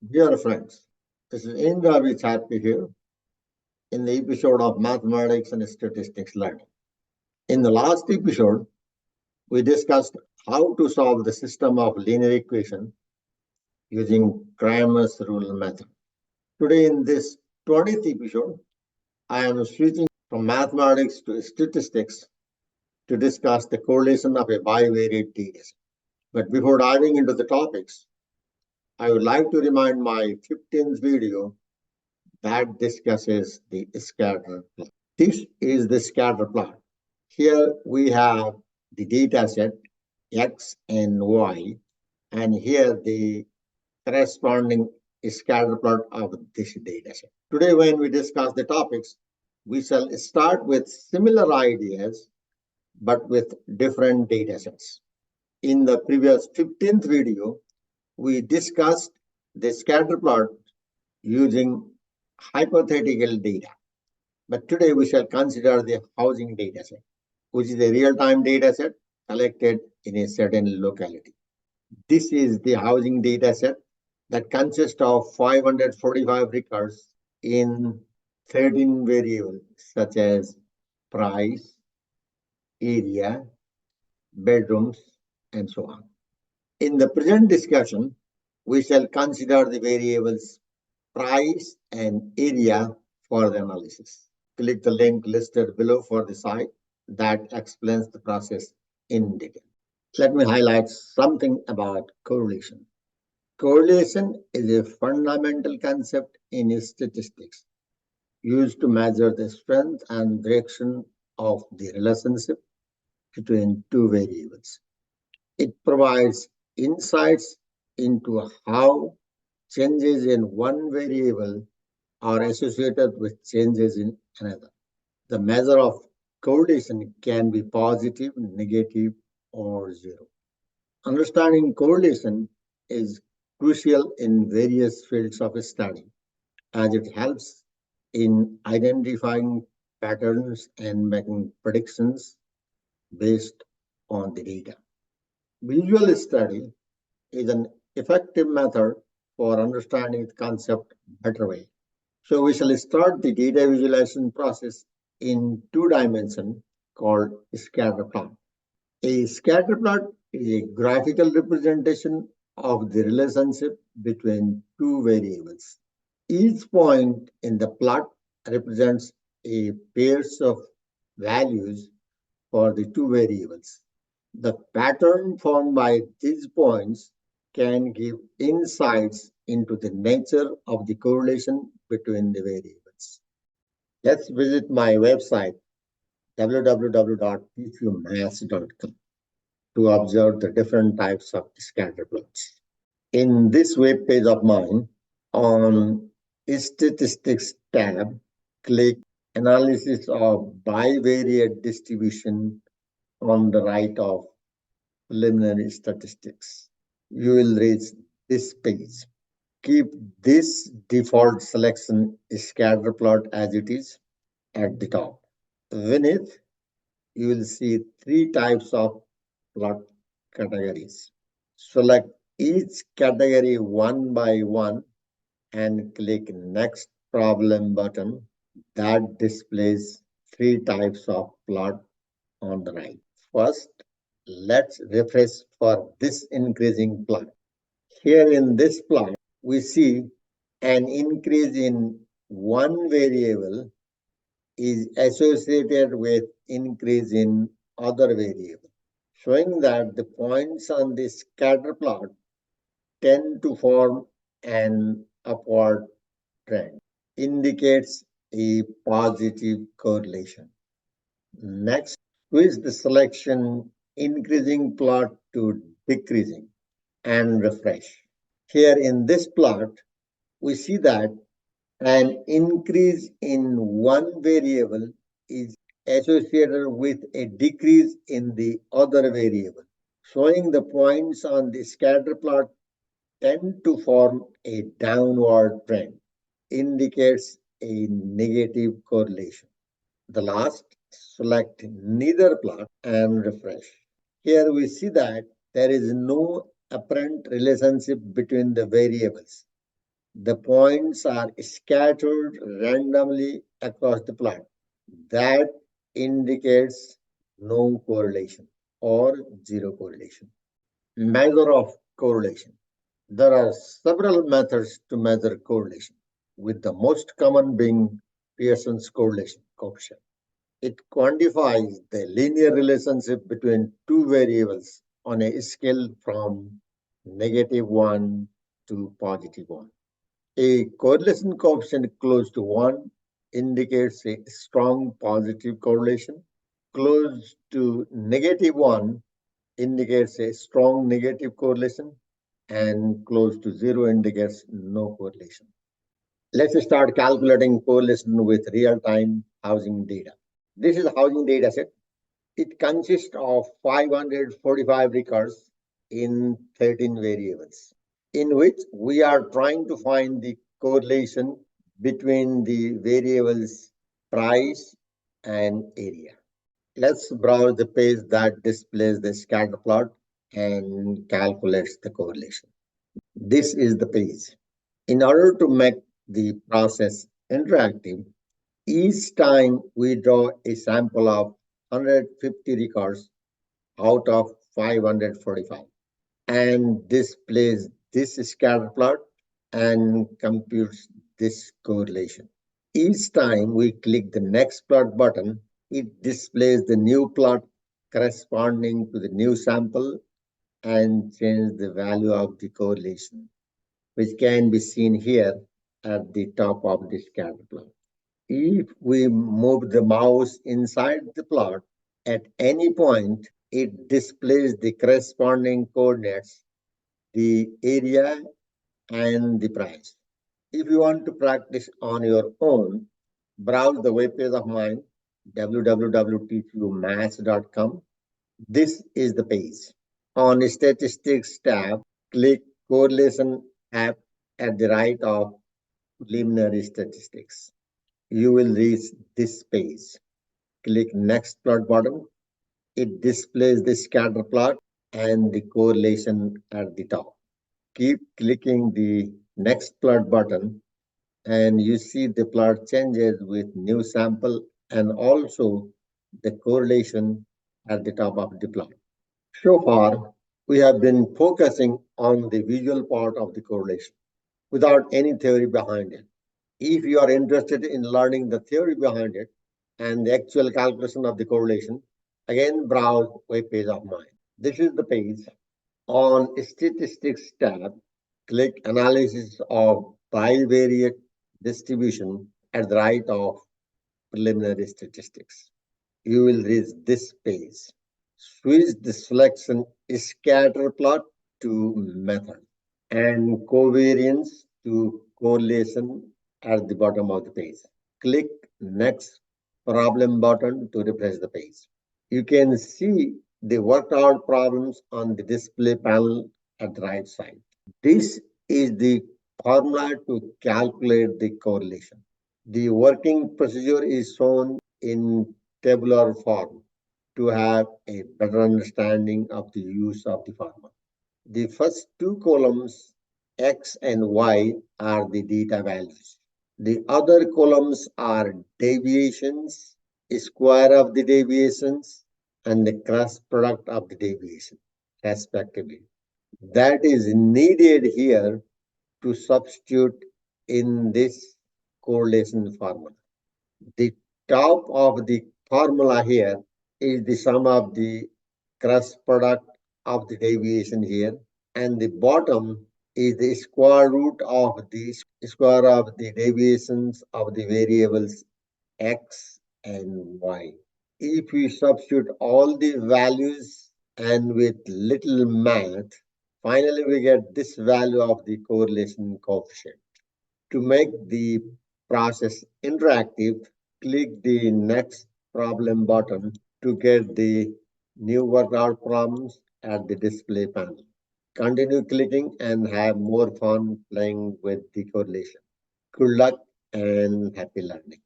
Dear friends, this is Indra Vichappi here in the episode of Mathematics and Statistics Learning. In the last episode, we discussed how to solve the system of linear equation using Cramer's rule method. Today, in this 20th episode, I am switching from mathematics to statistics to discuss the correlation of a bivariate data set. But before diving into the topics, I would like to remind my 15th video that discusses the scatter plot. This is the scatter plot. Here we have the data set X and Y, and here the corresponding scatter plot of this data set. Today, when we discuss the topics, we shall start with similar ideas but with different data sets. In the previous 15th video, we discussed the scatter plot using hypothetical data. But today we shall consider the housing data set, which is a real-time data set collected in a certain locality. This is the housing data set that consists of 545 records in 13 variables such as price, area, bedrooms, and so on. In the present discussion, we shall consider the variables price and area for the analysis. Click the link listed below for the site that explains the process in detail. Let me highlight something about correlation. Correlation is a fundamental concept in statistics used to measure the strength and direction of the relationship between two variables. It provides insights into how changes in one variable are associated with changes in another. The measure of correlation can be positive, negative, or zero. Understanding correlation is crucial in various fields of study as it helps in identifying patterns and making predictions based on the data. Visual study is an effective method for understanding the concept better way. So we shall start the data visualization process in two dimensions called scatter plot. A scatter plot is a graphical representation of the relationship between two variables. Each point in the plot represents a pairs of values for the two variables. The pattern formed by these points can give insights into the nature of the correlation between the variables. Let's visit my website www.pqmaths.com to observe the different types of scatter plots. In this web page of mine, on Statistics tab, click Analysis of Bivariate Distribution on the right of Preliminary Statistics. You will reach this page. Keep this default selection scatter plot as it is at the top. Beneath, you will see three types of plot categories. Select each category one by one and click Next Problem button that displays three types of plot on the right. First, let's refresh for this increasing plot. Here in this plot, we see an increase in one variable is associated with increase in other variable, showing that the points on this scatter plot tend to form an upward trend, indicates a positive correlation. Next, switch the selection increasing plot to decreasing and refresh. Here in this plot, we see that an increase in one variable is associated with a decrease in the other variable, showing the points on the scatter plot tend to form a downward trend, indicates a negative correlation. The last, select neither plot and refresh. Here we see that there is no apparent relationship between the variables, The points are scattered randomly across the plot. That indicates no correlation or zero correlation. Measure of correlation. There are several methods to measure correlation, with the most common being Pearson's correlation coefficient. It quantifies the linear relationship between two variables on a scale from -1 to +1. A correlation coefficient close to 1 indicates a strong positive correlation. Close to -1 indicates a strong negative correlation, and close to 0 indicates no correlation. Let's start calculating correlation with real-time housing data. This is a housing data set. It consists of 545 records in 13 variables, in which we are trying to find the correlation between the variables price and area. Let's browse the page that displays the scatter plot and calculates the correlation. This is the page. In order to make the process interactive, each time we draw a sample of 150 records out of 545 and displays this scatter plot and computes this correlation. Each time we click the next plot button, it displays the new plot corresponding to the new sample and changes the value of the correlation, which can be seen here at the top of the scatter plot. If we move the mouse inside the plot, at any point, it displays the corresponding coordinates, the area, and the price. If you want to practice on your own, browse the webpage of mine, www.teachumaths.com. This is the page. On the Statistics tab, click Correlation app at the right of Preliminary Statistics. You will reach this page. Click Next Plot button. It displays the scatter plot and the correlation at the top. Keep clicking the Next Plot button and you see the plot changes with new sample and also the correlation at the top of the plot. So far, we have been focusing on the visual part of the correlation without any theory behind it. If you are interested in learning the theory behind it and the actual calculation of the correlation, again browse web page of mine. This is the page. On Statistics tab, click Analysis of Bivariate Distribution at the right of Preliminary Statistics. You will reach this page. Switch the selection Scatter Plot to Method and Covariance to Correlation at the bottom of the page. Click Next Problem button to refresh the page. You can see the worked out problems on the display panel at the right side. This is the formula to calculate the correlation. The working procedure is shown in tabular form to have a better understanding of the use of the formula. The first two columns, X and Y, are the data values. The other columns are deviations, square of the deviations, and the cross product of the deviation, respectively. That is needed here to substitute in this correlation formula. The top of the formula here is the sum of the cross product of the deviation here, and the bottom is the square root of the square of the deviations of the variables x and y. If we substitute all the values and with little math, finally we get this value of the correlation coefficient. To make the process interactive, click the next problem button to get the new workout problems at the display panel. Continue clicking and have more fun playing with the correlation. Good luck and happy learning.